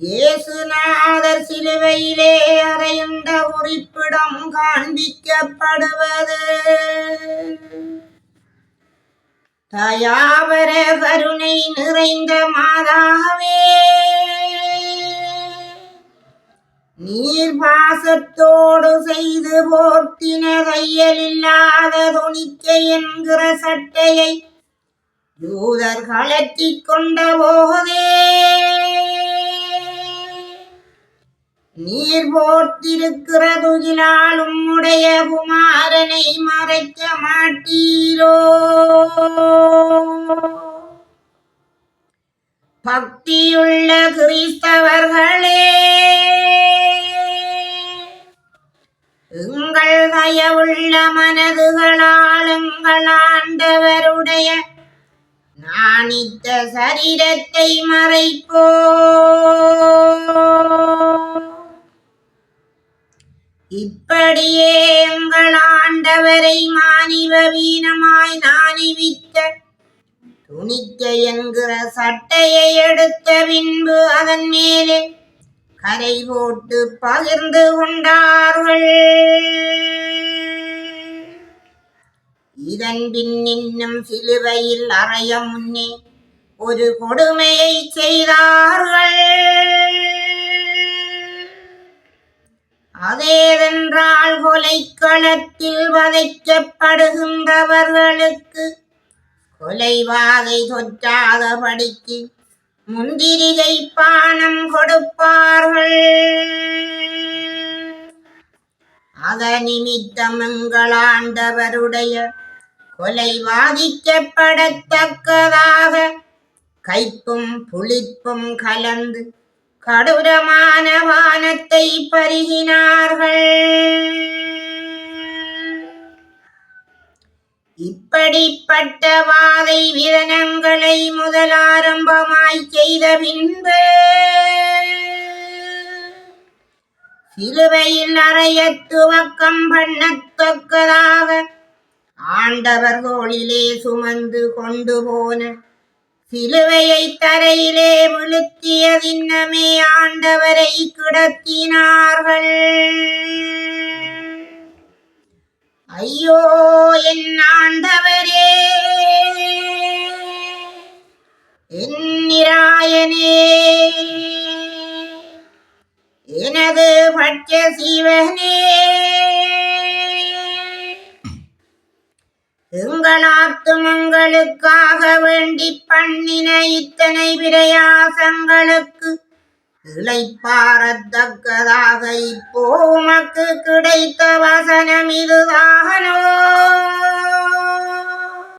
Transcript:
இயேசுநாதர் சிலுவையிலே அறையுண்ட குறிப்பிடம் காண்பிக்கப்படுவது. தயாவர கருணை நிறைந்த மாதாவே, நீர் பாசத்தோடு செய்து போர்த்தின தையல் இல்லாத துணிக்கை என்கிற சட்டையை யூதர் கலற்றிக் கொண்ட போதே நீர் போர்த்திருக்கிற துகிலால் உம்முடைய குமாரனை மறைக்க மாட்டீரோ? பக்தியுள்ள கிறிஸ்தவர்களே, எங்கள் தயவுள்ள மனதுகளால் எங்கள் ஆண்டவருடைய நாணித்த சரீரத்தை மறைப்போ. இப்படியே எங்கள் ஆண்டவரை மானிவ வீணமாய் நாணிவித்த துணிக்கை என்கிற சட்டையை எடுத்த பின்பு அதன் மேலே கரை போட்டு பகிர்ந்து கொண்டார்கள். இதன் பின் இன்னும் சிலுவையில் அறைய முன்னே ஒரு கொடுமையை செய்தார்கள். அதேதென்றால் கொலைக்களத்தில் வதைக்கப்படுகின்றவர்களுக்கு கொலைவாகை தொற்றாதபடிக்கு முந்திரிகை பானம் கொடுப்பார்கள். அத நிமித்தம் எங்கள் ஆண்டவருடைய கொலை வாதிக்கப்படத்தக்கதாக கைப்பும் புளிப்பும் கலந்து கடூரமான பானத்தை பருகினார்கள். இப்படிப்பட்ட வாதை விதனங்களை முதல் ஆரம்பமாய் செய்த பின்பு சிலுவையில் அறைய துவக்கம் பண்ணத்தக்கதாக ஆண்டவர் தோளிலே சுமந்து கொண்டு போன சிலுவையை தரையிலே விழுத்திய திண்ணமே ஆண்டவரை கிடத்தினார்கள். ஐயோ என் ஆண்டவரே, என் நிராயனே, எனது பட்ச சிவனே, எங்கள் ஆத்துமங்களுக்காக வேண்டி பண்ணின இத்தனை பிரயாசங்களுக்கு இளைப்பாறத்தக்கதாக இப்போ உமக்கு கிடைத்த வசனம் இதுதானோ?